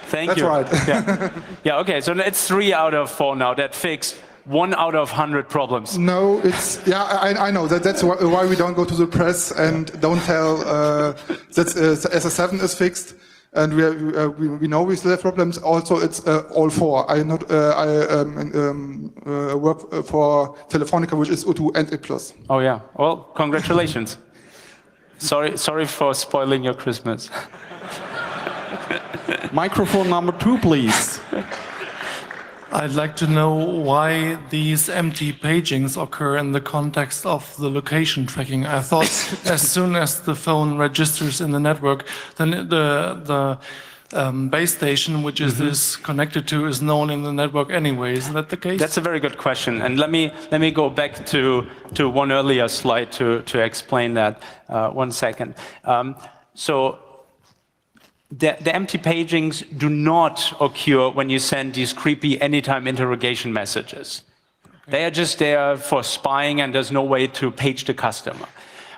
Thank you. That's right. Yeah. Okay. So it's 3 out of 4 now that fixed 1 out of 100 problems. No, it's I know that's why we don't go to the press and don't tell that SS7 is fixed, and we know we still have problems. Also, it's all 4. I work for Telefonica, which is O2 and A+. Oh yeah. Well, congratulations. Sorry for spoiling your Christmas. Microphone number 2, please. I'd like to know why these empty pagings occur in the context of the location tracking. I thought as soon as the phone registers in the network, then the base station, which is this connected to, is known in the network anyway. Isn't that the case? That's a very good question, and let me go back to one earlier slide to explain that. 1 second. So the empty pagings do not occur when you send these creepy anytime interrogation messages. Okay. They are just there for spying, and there's no way to page the customer.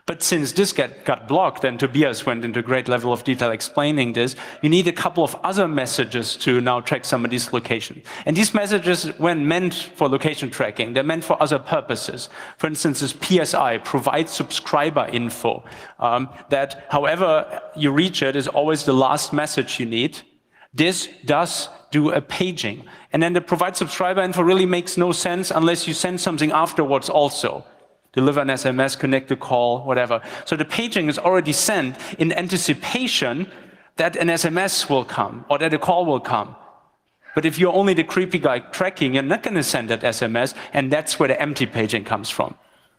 But since this got blocked, and Tobias went into great level of detail explaining this, you need a couple of other messages to now track somebody's location. And these messages weren't meant for location tracking. They're meant for other purposes. For instance, this PSI, provide subscriber info, that however you reach it is always the last message you need. This does do a paging. And then the provide subscriber info really makes no sense unless you send something afterwards also. Deliver an SMS, connect a call, whatever. So the paging is already sent in anticipation that an SMS will come or that a call will come. But if you're only the creepy guy tracking, you're not going to send that SMS, and that's where the empty paging comes from.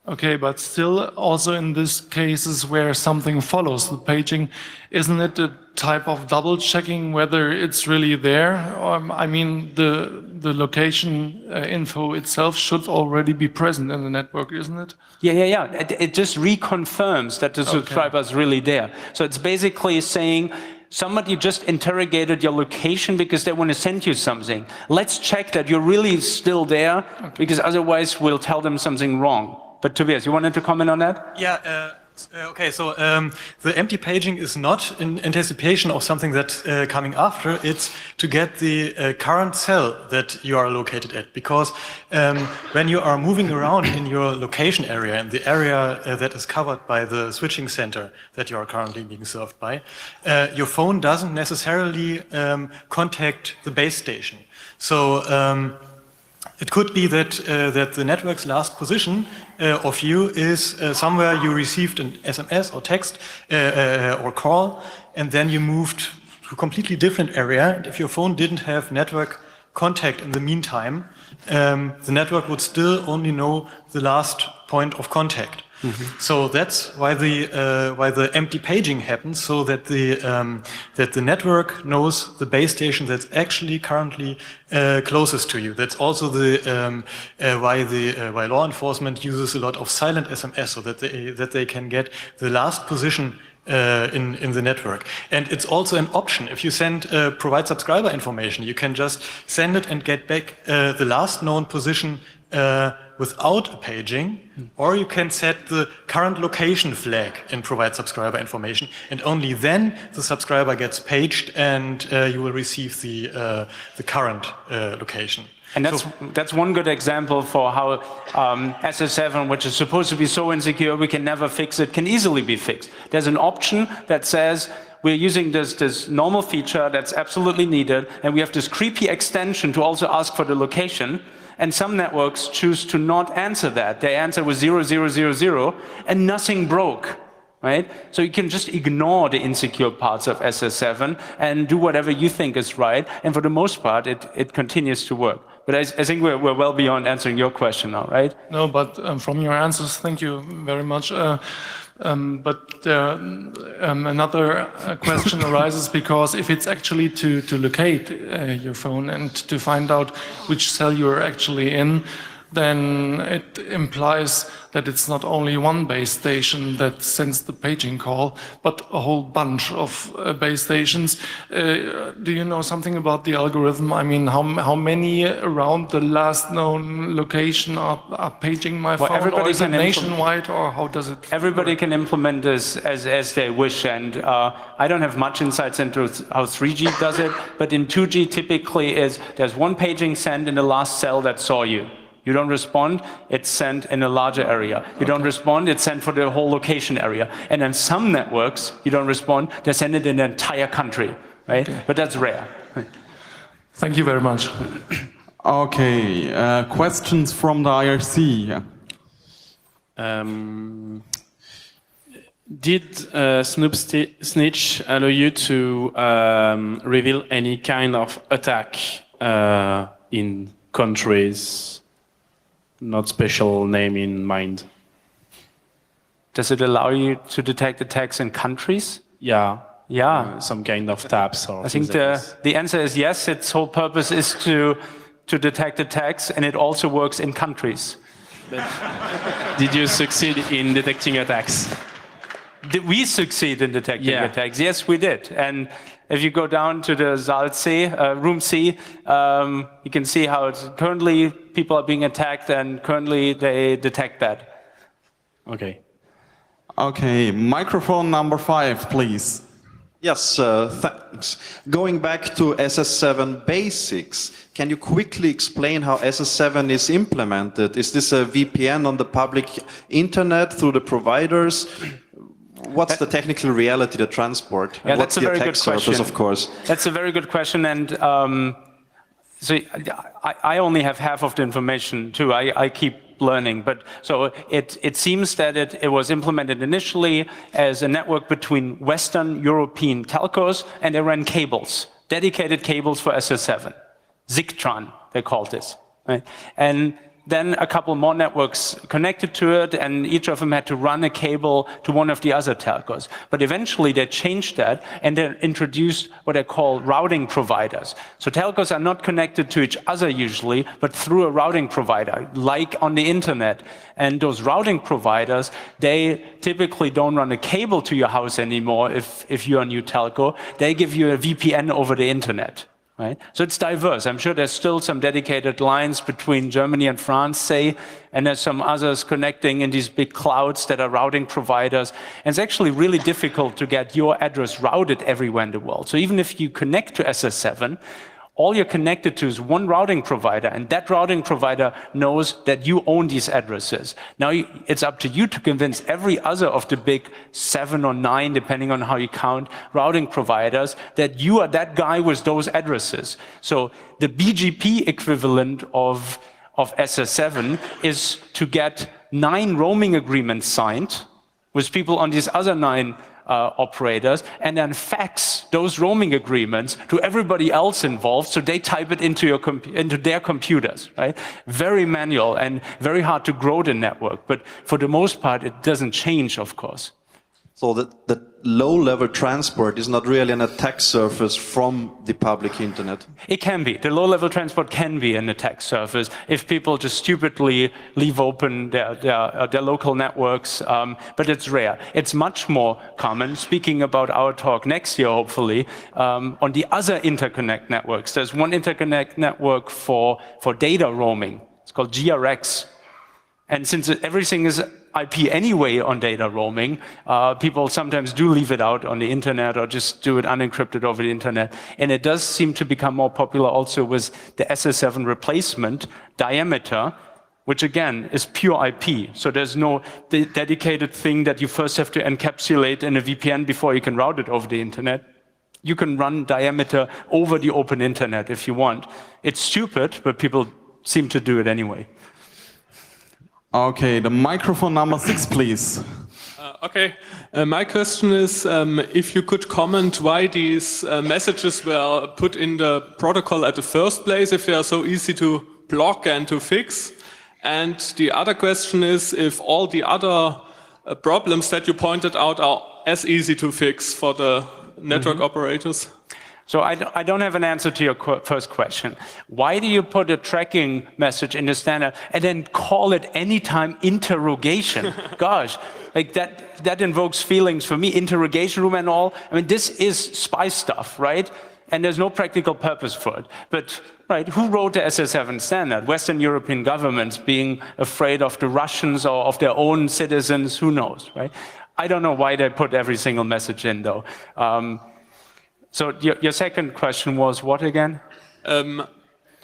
Okay, but still, also in these cases where something follows the paging, isn't it a type of double checking whether it's really there? I mean, the location info itself should already be present in the network, isn't it? Yeah. It just reconfirms that the subscriber is really there. So it's basically saying, somebody just interrogated your location because they want to send you something. Let's check that you're really still there, because otherwise we'll tell them something wrong. But Tobias, you wanted to comment on that? Yeah, okay, so the empty paging is not in anticipation of something that's coming after. It's to get the current cell that you are located at. Because when you are moving around in your location area, in the area that is covered by the switching center that you are currently being served by, your phone doesn't necessarily contact the base station. So it could be that that the network's last position of you is somewhere you received an SMS or text or call, and then you moved to a completely different area. And if your phone didn't have network contact in the meantime, the network would still only know the last point of contact. So that's why the empty paging happens, so that the network knows the base station that's actually currently closest to you. That's also why law enforcement uses a lot of silent SMS, so that they can get the last position in the network. And it's also an option. If you provide subscriber information, you can just send it and get back the last known position without a paging, or you can set the current location flag and provide subscriber information, and only then the subscriber gets paged and you will receive the current location. And that's one good example for how SS7, which is supposed to be so insecure we can never fix it, can easily be fixed. There's an option that says we're using this normal feature that's absolutely needed, and we have this creepy extension to also ask for the location. And some networks choose to not answer that. They answer with 0000, and nothing broke, right? So you can just ignore the insecure parts of SS7 and do whatever you think is right. And for the most part, it continues to work. But I think we're well beyond answering your question now, right? No, but from your answers, thank you very much. But another question arises, because if it's actually to locate your phone and to find out which cell you're actually in, then it implies that it's not only one base station that sends the paging call, but a whole bunch of base stations. Do you know something about the algorithm? I mean, how many around the last known location are paging my phone? Or is it nationwide, or how does it Everybody can implement this as they wish, and I don't have much insights into how 3G does it, but in 2G typically there's one paging sent in the last cell that saw you. You don't respond, it's sent in a larger area. You don't respond, it's sent for the whole location area. And in some networks, you don't respond, they send it in the entire country, right? Okay. But that's rare. Thank you very much. Okay, questions from the IRC. Did Snoop Snitch allow you to reveal any kind of attack in countries? Not special name in mind. Does it allow you to detect attacks in countries? Yeah. Yeah. Some kind of tabs or I think the answer is yes. Its whole purpose is to detect attacks, and it also works in countries. But did you succeed in detecting attacks? Did we succeed in detecting attacks? Yes, we did. And if you go down to the Saal C, room C, you can see how currently people are being attacked, and currently they detect that. Okay. Okay, microphone number 5, please. Yes, thanks. Going back to SS7 basics, can you quickly explain how SS7 is implemented? Is this a VPN on the public internet through the providers? What's the technical reality, the transport? Yeah, what's that's a very good question. Of course. That's a very good question, and so I only have half of the information too. I keep learning, but so it seems that it was implemented initially as a network between Western European telcos, and they ran cables, dedicated cables for SS7. Zictron, they called this, right? And then a couple more networks connected to it, and each of them had to run a cable to one of the other telcos. But eventually they changed that, and they introduced what I call routing providers. So telcos are not connected to each other usually, but through a routing provider, like on the internet. And those routing providers, they typically don't run a cable to your house anymore if you're a new telco. They give you a VPN over the internet. Right? So it's diverse. I'm sure there's still some dedicated lines between Germany and France, say, and there's some others connecting in these big clouds that are routing providers. And it's actually really difficult to get your address routed everywhere in the world. So even if you connect to SS7, all you're connected to is one routing provider, and that routing provider knows that you own these addresses. Now, it's up to you to convince every other of the big 7 or 9, depending on how you count, routing providers, that you are that guy with those addresses. So the BGP equivalent of SS7 is to get 9 roaming agreements signed with people on these other 9 operators, and then fax those roaming agreements to everybody else involved, so they type it into their computers, right? Very manual and very hard to grow the network, but for the most part, it doesn't change, of course. So the low-level transport is not really an attack surface from the public internet? It can be. The low-level transport can be an attack surface if people just stupidly leave open their local networks, but it's rare. It's much more common, speaking about our talk next year, hopefully, on the other interconnect networks. There's one interconnect network for data roaming. It's called GRX. And since everything is IP anyway on data roaming, people sometimes do leave it out on the internet or just do it unencrypted over the internet. And it does seem to become more popular also with the SS7 replacement, Diameter, which again is pure IP. So there's no dedicated thing that you first have to encapsulate in a VPN before you can route it over the internet. You can run Diameter over the open internet if you want. It's stupid, but people seem to do it anyway. Okay, the microphone number 6, please. Okay, my question is if you could comment why these messages were put in the protocol at the first place, if they are so easy to block and to fix. And the other question is if all the other problems that you pointed out are as easy to fix for the network operators. So I don't have an answer to your first question. Why do you put a tracking message in the standard and then call it anytime interrogation? Gosh, like that invokes feelings for me, interrogation room and all. I mean, this is spy stuff, right? And there's no practical purpose for it. But right, who wrote the SS7 standard? Western European governments being afraid of the Russians or of their own citizens, who knows, right? I don't know why they put every single message in, though. So your second question was what again?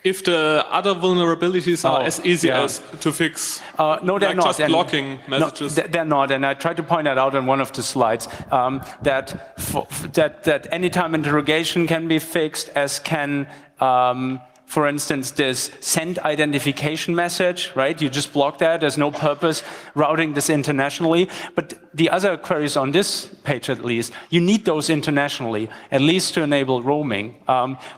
If the other vulnerabilities are as easy as to fix, no, they're like not. just blocking messages. No, they're not, and I tried to point that out on one of the slides. That anytime interrogation can be fixed, as can, for instance, this send identification message, right? You just block that. There's no purpose routing this internationally. But the other queries on this page, at least, you need those internationally, at least to enable roaming.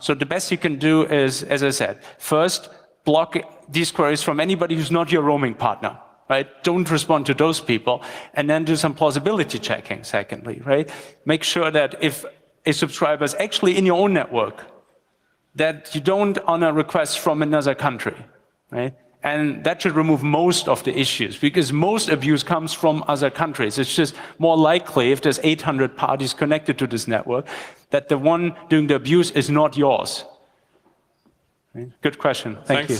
So the best you can do is, as I said, first block these queries from anybody who's not your roaming partner, right? Don't respond to those people. And then do some plausibility checking, secondly, right? Make sure that if a subscriber is actually in your own network, that you don't honor requests from another country, right? And that should remove most of the issues, because most abuse comes from other countries. It's just more likely, if there's 800 parties connected to this network, that the one doing the abuse is not yours. Good question. Thank you.